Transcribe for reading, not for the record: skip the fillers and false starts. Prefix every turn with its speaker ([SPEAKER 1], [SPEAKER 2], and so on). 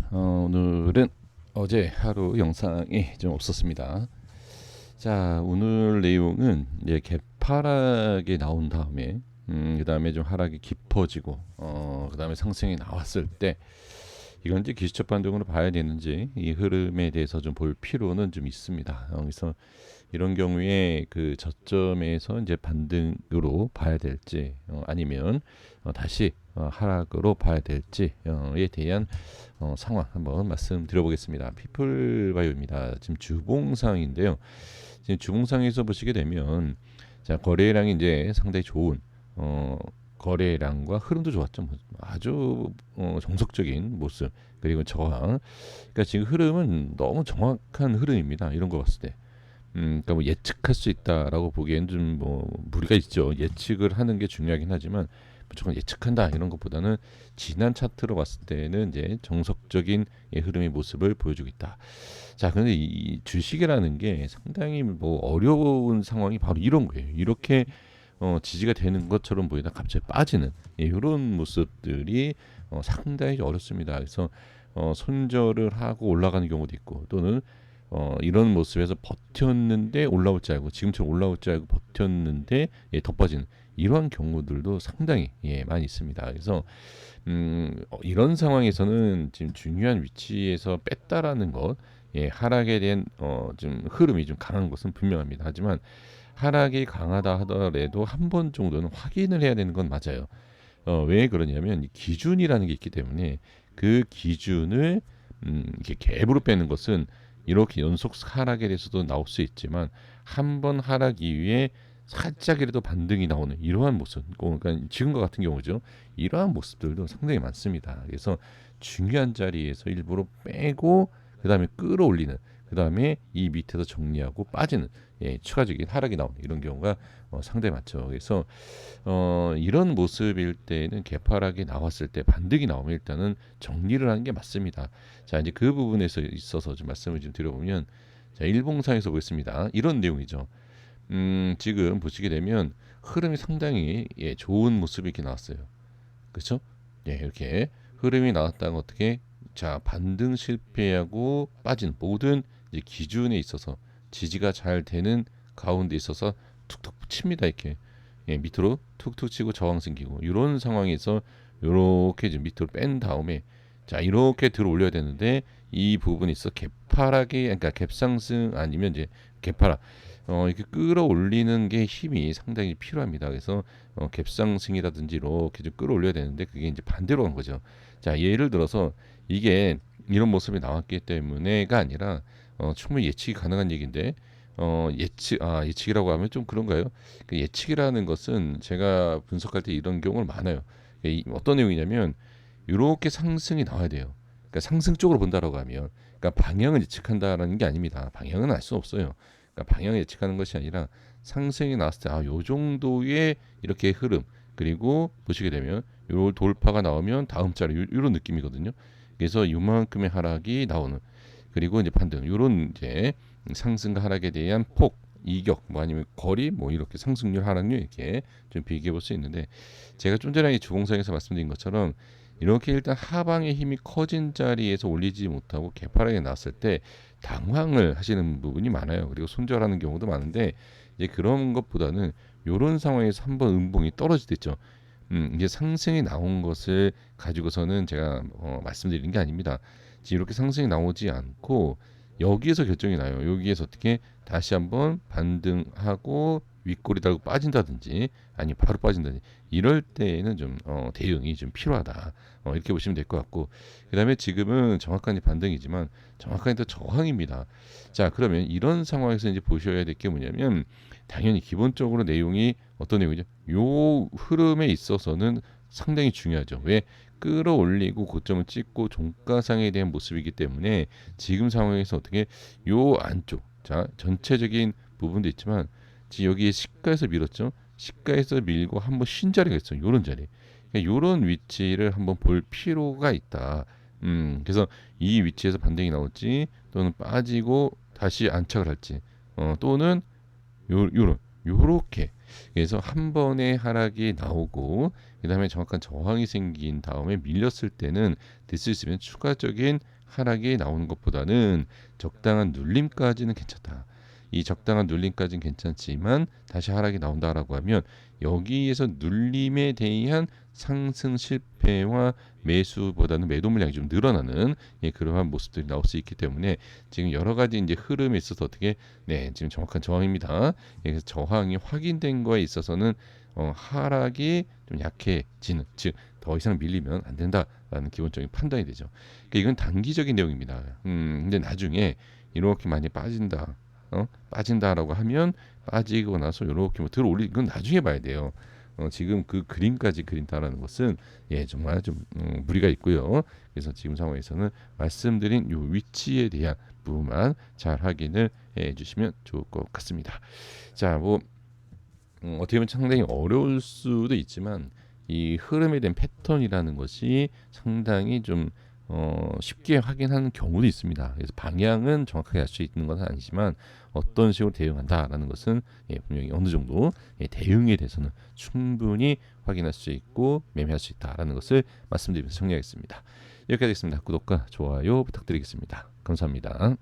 [SPEAKER 1] 오늘은 어제 하루 영상이 좀 없었습니다. 자, 오늘 내용은 이제 개파락이 나온 다음에, 그 다음에 좀 하락이 깊어지고, 그 다음에 상승이 나왔을 때, 이건 이제 기술적 반등으로 봐야 되는지, 이 흐름에 대해서 좀 볼 필요는 좀 있습니다. 그래서 이런 경우에 그 저점에서 이제 반등으로 봐야 될지, 아니면 다시 하락으로 봐야 될지에 대한 상황 한번 말씀드려보겠습니다. 피플바이오입니다. 지금 주봉상인데요. 지금 주봉상에서 보시게 되면 자, 거래량이 이제 상당히 좋은 거래량과 흐름도 좋았죠. 아주 정석적인 모습 그리고 저항. 그러니까 지금 흐름은 너무 정확한 흐름입니다. 이런 거 봤을 때. 그러니까 뭐 예측할 수 있다라고 보기엔 좀 뭐 무리가 있죠. 예측을 하는 게 중요하긴 하지만 무조건 예측한다 이런 것보다는 지난 차트로 봤을 때는 이제 정석적인 흐름의 모습을 보여주고 있다. 자, 그런데 이 주식이라는 게 상당히 뭐 어려운 상황이 바로 이런 거예요. 이렇게 지지가 되는 것처럼 보이다 갑자기 빠지는 이런 모습들이 상당히 어렵습니다. 그래서 손절을 하고 올라가는 경우도 있고 또는 이런 모습에서 버텼는데 올라올 줄 알고 지금처럼 올라올 줄 알고 버텼는데 더 빠지는 이러한 경우들도 상당히 많이 있습니다. 그래서 이런 상황에서는 지금 중요한 위치에서 뺐다라는 것, 하락에 대한 좀 흐름이 좀 강한 것은 분명합니다. 하지만 하락이 강하다 하더라도 한 번 정도는 확인을 해야 되는 건 맞아요. 왜 그러냐면 기준이라는 게 있기 때문에 그 기준을 이렇게 갭으로 빼는 것은 이렇게 연속 하락에 대해서도 나올 수 있지만 한 번 하락 이후에 살짝이라도 반등이 나오는 이러한 모습, 그러니까 지금과 같은 경우죠. 이러한 모습들도 상당히 많습니다. 그래서 중요한 자리에서 일부러 빼고 그 다음에 끌어올리는, 그 다음에 이 밑에서 정리하고 빠지는 추가적인 하락이 나오는 이런 경우가 상당히 많죠. 그래서 이런 모습일 때는 개파락이 나왔을 때 반등이 나오면 일단은 정리를 하는 게 맞습니다. 자, 이제 그 부분에서 있어서 좀 말씀을 좀 드려보면, 자, 일봉상에서 보겠습니다. 이런 내용이죠. 지금 보시게 되면 흐름이 상당히 좋은 모습이 이렇게 나왔어요. 그렇죠? 이렇게 흐름이 나왔다가 어떻게 자, 반등 실패하고 빠진 모든 이제 기준에 있어서 지지가 잘 되는 가운데 있어서 툭툭 칩니다. 이렇게 밑으로 툭툭 치고 저항 생기고 이런 상황에서 이렇게 좀 밑으로 뺀 다음에 자, 이렇게 들어 올려야 되는데 이 부분이 있어 개파락이, 그러니까 갭상승 아니면 이제 개파락 이렇게 끌어올리는 게 힘이 상당히 필요합니다. 그래서 갭상승이라든지 이렇게 좀 끌어올려야 되는데 그게 이제 반대로 간 거죠. 자, 예를 들어서 이게 이런 모습이 나왔기 때문에가 아니라 충분히 예측이 가능한 얘기인데 예측이라고 하면 좀 그런가요? 그 예측이라는 것은 제가 분석할 때 이런 경우는 많아요. 어떤 내용이냐면 이렇게 상승이 나와야 돼요. 그러니까 상승 쪽으로 본다라고 하면, 그러니까 방향을 예측한다라는 게 아닙니다. 방향은 알 수 없어요. 그러니까 방향을 예측하는 것이 아니라 상승이 나왔을 때 요 정도의 이렇게 흐름, 그리고 보시게 되면 요 돌파가 나오면 다음 자리 이런 느낌이거든요. 그래서 요만큼의 하락이 나오는, 그리고 이제 반등 요런 이제 상승과 하락에 대한 폭, 이격, 뭐 아니면 거리, 뭐 이렇게 상승률, 하락률 이렇게 좀 비교해 볼 수 있는데, 제가 좀 전에 이 주봉상에서 말씀드린 것처럼 이렇게 일단 하방의 힘이 커진 자리에서 올리지 못하고 개파락에 나왔을 때 당황을 하시는 부분이 많아요. 그리고 손절하는 경우도 많은데, 이제 그런 것보다는 이런 상황에서 한번 음봉이 떨어지겠죠. 이게 상승이 나온 것을 가지고서는 제가 말씀드리는 게 아닙니다. 지금 이렇게 상승이 나오지 않고 여기에서 결정이 나요. 여기에서 어떻게 다시 한번 반등하고 윗꼬리 달고 빠진다든지 아니 바로 빠진다든지 이럴 때에는 좀 대응이 좀 필요하다. 이렇게 보시면 될 것 같고, 그다음에 지금은 정확한 반등이지만 정확한 또 저항입니다. 자, 그러면 이런 상황에서 이제 보셔야 될 게 뭐냐면 당연히 기본적으로 내용이 어떤 내용이죠? 요 흐름에 있어서는 상당히 중요하죠. 왜? 끌어올리고 고점을 찍고 종가상에 대한 모습이기 때문에 지금 상황에서 어떻게 요 안쪽, 자, 전체적인 부분도 있지만 지금 여기에 시가에서 밀었죠. 시가에서 밀고 한번 쉰 자리가 있어요. 요런 자리. 그러니까 요런 위치를 한번 볼 필요가 있다. 그래서 이 위치에서 반등이 나올지 또는 빠지고 다시 안착을 할지 또는 요런 요렇게 그래서 한 번에 하락이 나오고 그다음에 정확한 저항이 생긴 다음에 밀렸을 때는 될 수 있으면 추가적인 하락이 나오는 것보다는 적당한 눌림까지는 괜찮다. 이 적당한 눌림까지는 괜찮지만 다시 하락이 나온다라고 하면 여기에서 눌림에 대한 상승 실패와 매수보다는 매도 물량이 좀 늘어나는 그러한 모습들이 나올 수 있기 때문에 지금 여러 가지 이제 흐름에 있어서 어떻게 지금 정확한 저항입니다. 그래서 저항이 확인된 거에 있어서는 하락이 좀 약해지는 즉 더 이상 밀리면 안 된다라는 기본적인 판단이 되죠. 그러니까 이건 단기적인 내용입니다. 근데 나중에 이렇게 많이 빠진다라고 하면 빠지고 나서 이렇게 뭐 들어 올리 이건 나중에 봐야 돼요. 지금 그 그림까지 그린다라는 것은 정말 좀 무리가 있고요. 그래서 지금 상황에서는 말씀드린 요 위치에 대한 부분만 잘 확인을 해주시면 좋을 것 같습니다. 자, 뭐 어떻게 보면 상당히 어려울 수도 있지만 이 흐름에 대한 패턴이라는 것이 상당히 좀 쉽게 확인하는 경우도 있습니다. 그래서 방향은 정확하게 알 수 있는 것은 아니지만 어떤 식으로 대응한다라는 것은 분명히 어느 정도 대응에 대해서는 충분히 확인할 수 있고 매매할 수 있다라는 것을 말씀드리면서 정리하겠습니다. 여기까지 하겠습니다. 구독과 좋아요 부탁드리겠습니다. 감사합니다.